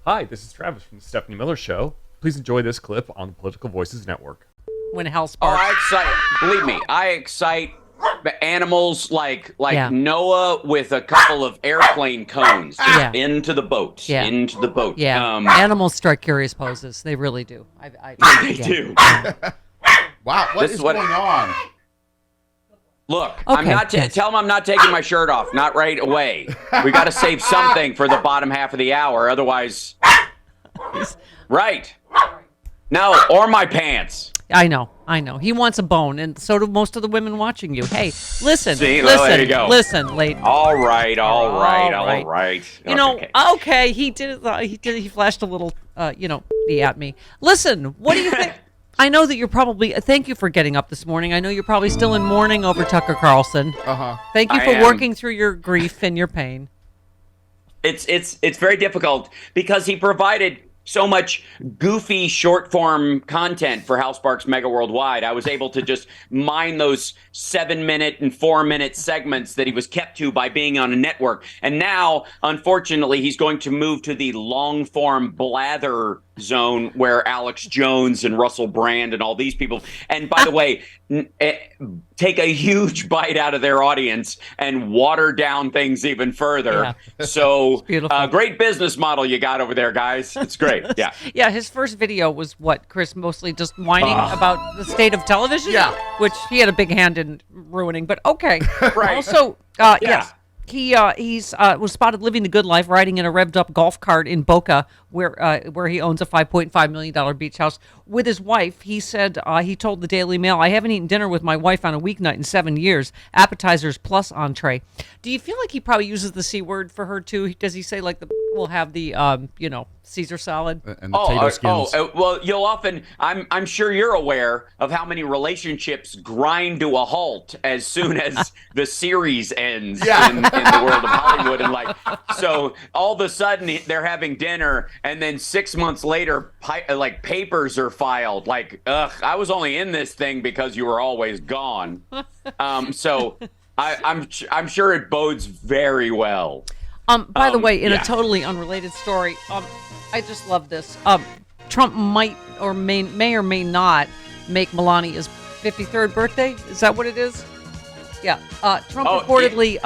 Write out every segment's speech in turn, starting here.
Hi, this is Travis from the Stephanie Miller Show. Please enjoy this clip on the Political Voices Network. When Hal Sparks. I excite. Believe me, I excite animals like Noah with a couple of airplane cones into the boat. Into the boat. Yeah. Animals strike curious poses. They really do. They do. Wow, what is going on? Look, I'm not. Tell him I'm not taking my shirt off. Not right away. We got to save something for the bottom half of the hour. Otherwise, right? No, or my pants. I know. He wants a bone, and so do most of the women watching you. Hey, listen. See, listen. There you go. Listen, lady. All right. You know, okay. He did. He flashed a little, at me. Listen. What do you think? I know that you're probably. Thank you for getting up this morning. I know you're probably still in mourning over Tucker Carlson. Thank you for working through your grief and your pain. It's very difficult because he provided so much goofy short form content for Hal Sparks Mega Worldwide. I was able to just mine those 7-minute and 4-minute segments that he was kept to by being on a network. And now, unfortunately, he's going to move to the long form blather zone where Alex Jones and Russell Brand and all these people. And by the way, take a huge bite out of their audience and water down things even further. Yeah. So great business model you got over there, guys. It's great. Yeah. Yeah. His first video was what, Chris? Mostly just whining about the state of television. Yeah. Which he had a big hand in ruining. But okay. Right. Also, yes. He was spotted living the good life, riding in a revved-up golf cart in Boca, where he owns a $5.5 million beach house with his wife. He said he told the Daily Mail, "I haven't eaten dinner with my wife on a weeknight in 7 years. Appetizers plus entree." Do you feel like he probably uses the C word for her too? Does he say like we'll have the Caesar salad and the potato skins? Well, you'll often. I'm sure you're aware of how many relationships grind to a halt as soon as the series ends in the world of Hollywood, and so all of a sudden they're having dinner, and then 6 months later, papers are filed. I was only in this thing because you were always gone. So I'm sure it bodes very well. By the way, in a totally unrelated story, I just love this. Trump might or may or may not make Melania's 53rd birthday. Is that what it is? Yeah. Trump reportedly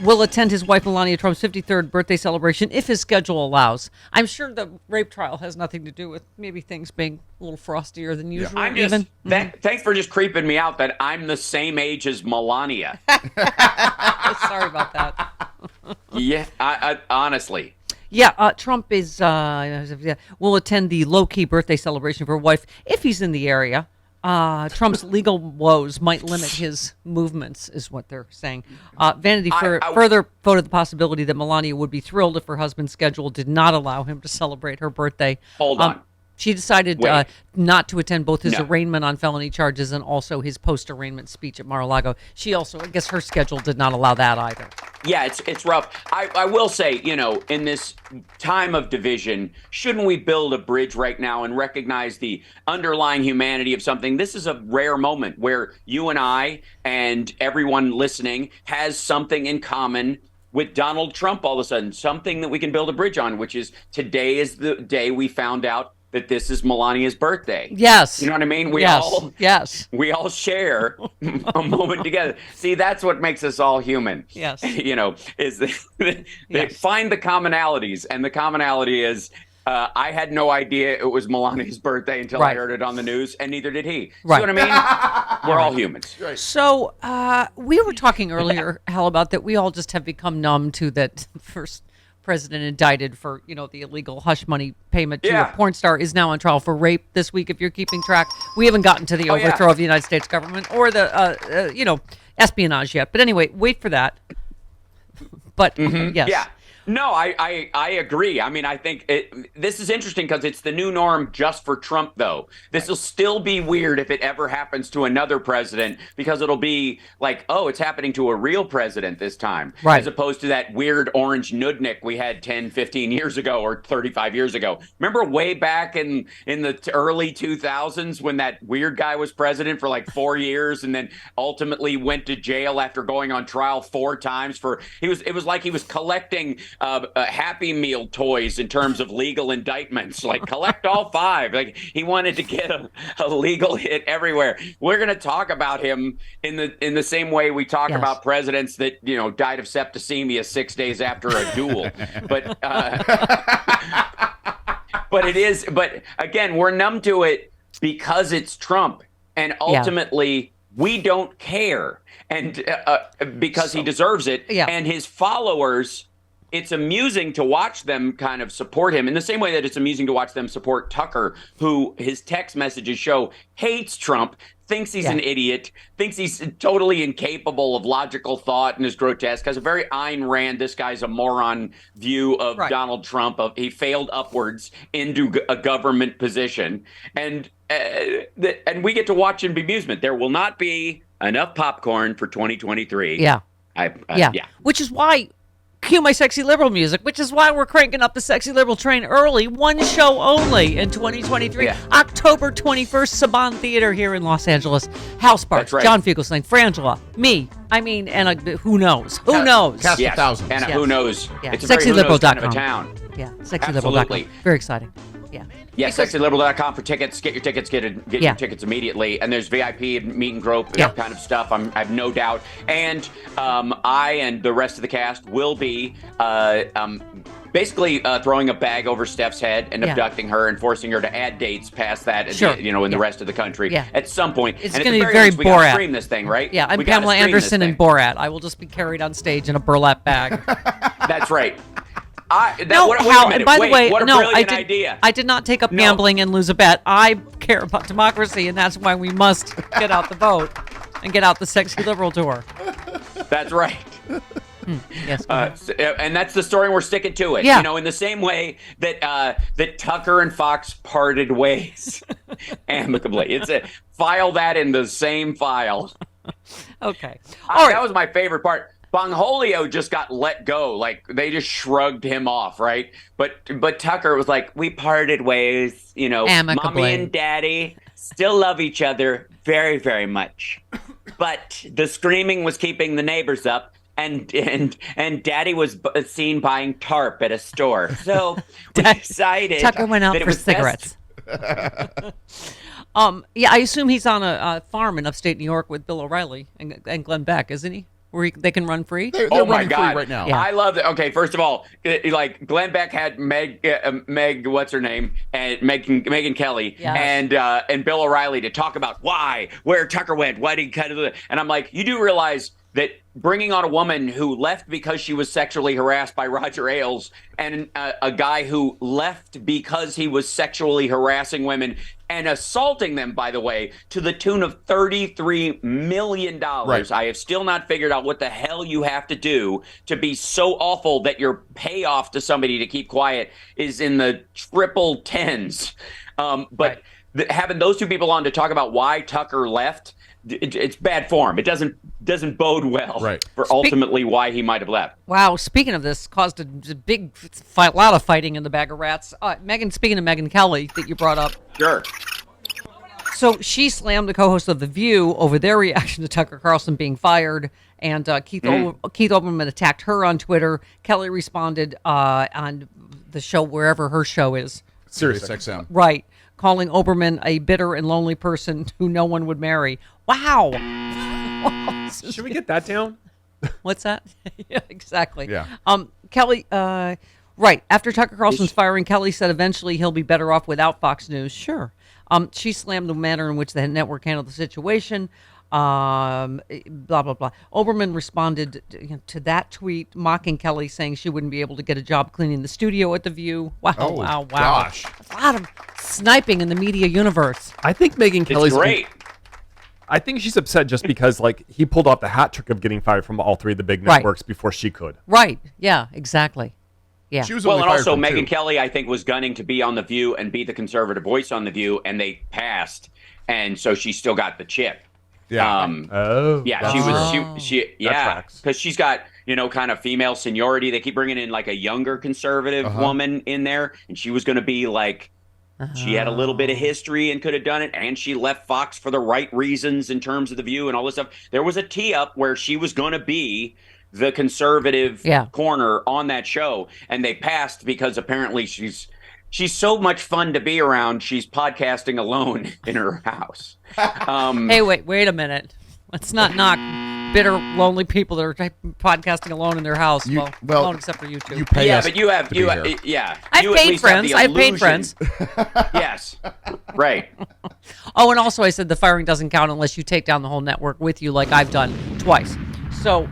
will attend his wife Melania Trump's 53rd birthday celebration if his schedule allows. I'm sure the rape trial has nothing to do with maybe things being a little frostier than usual. Thanks for just creeping me out that I'm the same age as Melania. Sorry about that. Yeah, I honestly. Yeah, Trump will attend the low-key birthday celebration for a wife if he's in the area. Trump's legal woes might limit his movements, is what they're saying. Vanity Fair further voted the possibility that Melania would be thrilled if her husband's schedule did not allow him to celebrate her birthday. Hold on. She decided not to attend both his arraignment on felony charges and also his post-arraignment speech at Mar-a-Lago. She also, I guess her schedule did not allow that either. Yeah, it's rough. I will say, in this time of division, shouldn't we build a bridge right now and recognize the underlying humanity of something? This is a rare moment where you and I and everyone listening has something in common with Donald Trump all of a sudden, something that we can build a bridge on, which is today is the day we found out that this is Melania's birthday. Yes. You know what I mean? We all share a moment together. See, that's what makes us all human. Yes. Is find the commonalities. And the commonality is I had no idea it was Melania's birthday until I heard it on the news, and neither did he. Right. See what I mean? We're all humans. Right. So we were talking earlier, Hal, about that we all just have become numb to that first president indicted for, the illegal hush money payment to a porn star is now on trial for rape this week, if you're keeping track. We haven't gotten to the overthrow of the United States government or the, espionage yet. But anyway, wait for that. But, yes. Yeah. No, I agree. I mean, I think this is interesting because it's the new norm just for Trump, though. This will still be weird if it ever happens to another president, because it'll be like, oh, it's happening to a real president this time, as opposed to that weird orange nudnik we had 10, 15 years ago or 35 years ago. Remember way back in the early 2000s when that weird guy was president for like 4 years and then ultimately went to jail after going on trial 4 times it was like he was collecting Happy Meal toys in terms of legal indictments, like collect all 5. Like he wanted to get a legal hit everywhere. We're going to talk about him in the same way we talk about presidents that died of septicemia 6 days after a duel. But but again, we're numb to it because it's Trump, and ultimately we don't care, and because he deserves it, and his followers. It's amusing to watch them kind of support him in the same way that it's amusing to watch them support Tucker, who his text messages show hates Trump, thinks he's an idiot, thinks he's totally incapable of logical thought and is grotesque, has a very Ayn Rand, this guy's a moron view of Donald Trump. He failed upwards into a government position. And we get to watch in bemusement. There will not be enough popcorn for 2023. Yeah. Which is why... Cue my sexy liberal music, which is why we're cranking up the sexy liberal train early. One show only in 2023. October 21st, Saban Theater here in Los Angeles. House Parks, John Fugelsang, Frangela, me. I mean, and who knows? Who knows? Cast of thousands. And who knows? It's a SexyLiberal.com. kind of a town. Yeah, SexyLiberal.com. Very exciting. Yeah, SexyLiberal.com for tickets. Get your tickets. Get your tickets immediately. And there's VIP and meet and grope kind of stuff. I have no doubt. And I and the rest of the cast will be basically throwing a bag over Steph's head and abducting her and forcing her to add dates past that. In the rest of the country at some point. It's going to be very Borat. We got to stream this thing, right? Yeah, I'm Pamela Anderson in Borat. I will just be carried on stage in a burlap bag. That's right. And by the way, I did not take up gambling and lose a bet. I care about democracy, and that's why we must get out the vote and get out the sexy liberal tour. That's right. Yes. And that's the story. We're sticking to it. Yeah. In the same way that Tucker and Fox parted ways amicably. File that in the same file. Okay. That was my favorite part. Bongholio just got let go. Like, they just shrugged him off, right? But Tucker was like, we parted ways, amicably. Mommy and Daddy still love each other very, very much. But the screaming was keeping the neighbors up, and Daddy was seen buying tarp at a store. So we decided Tucker went out for cigarettes. I assume he's on a farm in upstate New York with Bill O'Reilly and Glenn Beck, isn't he? Where they can run free? They're running free right now. Yeah. I love that. Okay, first of all, like Glenn Beck had Meg, what's her name, and Megyn Kelly, and Bill O'Reilly to talk about where Tucker went, why did he cut it, and I'm like, you do realize that bringing on a woman who left because she was sexually harassed by Roger Ailes, and a guy who left because he was sexually harassing women and assaulting them, by the way, to the tune of $33 million. Right. I have still not figured out what the hell you have to do to be so awful that your payoff to somebody to keep quiet is in the triple tens. Having those two people on to talk about why Tucker left, it's bad form. It doesn't bode well for ultimately why he might have left. Wow. Speaking of this, caused a big lot of fighting in the bag of rats. Speaking of Megyn Kelly that you brought up. Sure. So she slammed the co-host of The View over their reaction to Tucker Carlson being fired, and Keith Olbermann attacked her on Twitter. Kelly responded on the show, wherever her show is. SiriusXM. Right. Calling Olbermann a bitter and lonely person who no one would marry. Wow. Should we get that down? What's that? Yeah, exactly. Yeah. Kelly, right. After Tucker Carlson's firing, Kelly said eventually he'll be better off without Fox News. Sure. She slammed the manner in which the network handled the situation. Blah, blah, blah. Olbermann responded to that tweet, mocking Kelly, saying she wouldn't be able to get a job cleaning the studio at The View. Wow. Gosh. A lot of sniping in the media universe. I think Megyn Kelly's great. I think she's upset just because, he pulled off the hat trick of getting fired from all three of the big networks before she could. Right. Yeah, exactly. Yeah. She was and also Megyn Kelly, I think, was gunning to be on The View and be the conservative voice on The View, and they passed, and so she still got the chip. Yeah. Because she's got, kind of female seniority. They keep bringing in like a younger conservative woman in there, and she was going to be like, she had a little bit of history and could have done it, and she left Fox for the right reasons in terms of The View and all this stuff. There was a tee up where she was going to be the conservative Yeah. corner on that show, and they passed because apparently she's so much fun to be around. She's podcasting alone in her house. Hey, wait a minute. Let's not knock bitter, lonely people that are podcasting alone in their house. Well, alone except for you two. You pay us But you have, to be here. yeah. I've you at paid least have friends. the I've paid illusion. friends. Yes, right. Oh, and also I said the firing doesn't count unless you take down the whole network with you, like I've done twice. So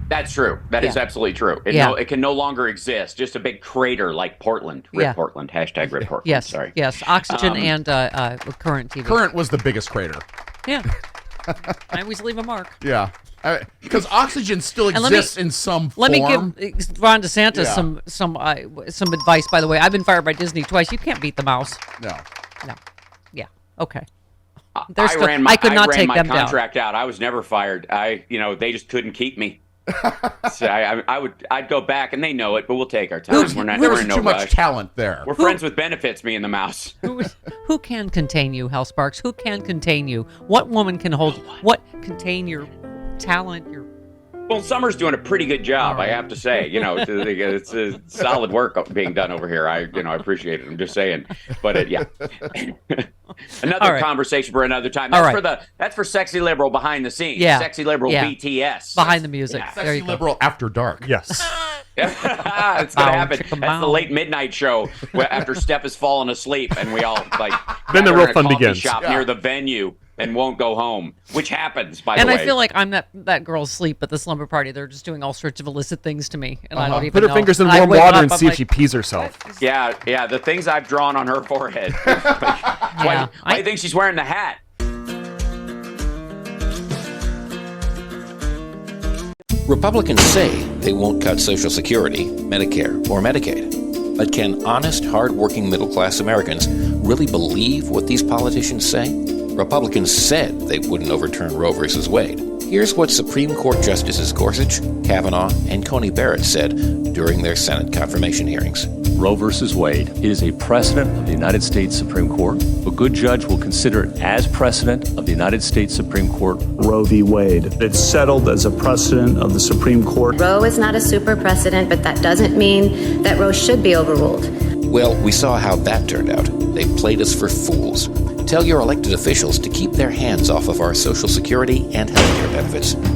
That's true. That is absolutely true. It can no longer exist. Just a big crater like Portland. Rip Portland. Hashtag Rip Portland. Yes. Sorry. Yes. Oxygen and Current TV. Current was the biggest crater. Yeah. I always leave a mark. Yeah. Because oxygen still exists in some form. Let me give Ron DeSantis some advice, by the way. I've been fired by Disney twice. You can't beat the mouse. No. Yeah. Okay. I ran my contract out. I was never fired. They just couldn't keep me. So I'd go back, and they know it, but we'll take our time. We're in no too much rush. talent there. We're friends with benefits, me and the mouse. Who can contain you, Hal Sparks? Who can contain you? What woman can contain your talent? Well, Summer's doing a pretty good job, I have to say. It's a solid work being done over here. I appreciate it. I'm just saying. But another conversation for another time. That's for sexy liberal behind the scenes. Yeah. Sexy liberal BTS. Behind the music. Yeah. There Sexy you go. liberal after dark. Yes. It's going to happen. That's the late midnight show after Steph has fallen asleep and we all Then the real fun coffee begins. shop near the venue and won't go home, which happens, by the And way. I feel like I'm that girl's sleep at the slumber party. They're just doing all sorts of illicit things to me, and I don't even Put her know. fingers in I warm wake water up, and I'm see like, if she pees herself. Yeah, the things I've drawn on her forehead. Why do you think she's wearing the hat? Republicans say they won't cut Social Security, Medicare, or Medicaid. But can honest, hard-working middle-class Americans really believe what these politicians say? Republicans said they wouldn't overturn Roe v. Wade. Here's what Supreme Court Justices Gorsuch, Kavanaugh, and Coney Barrett said during their Senate confirmation hearings. Roe v. Wade is a precedent of the United States Supreme Court. A good judge will consider it as precedent of the United States Supreme Court. Roe v. Wade. It's settled as a precedent of the Supreme Court. Roe is not a super precedent, but that doesn't mean that Roe should be overruled. Well, we saw how that turned out. They played us for fools. Tell your elected officials to keep their hands off of our Social Security and healthcare benefits.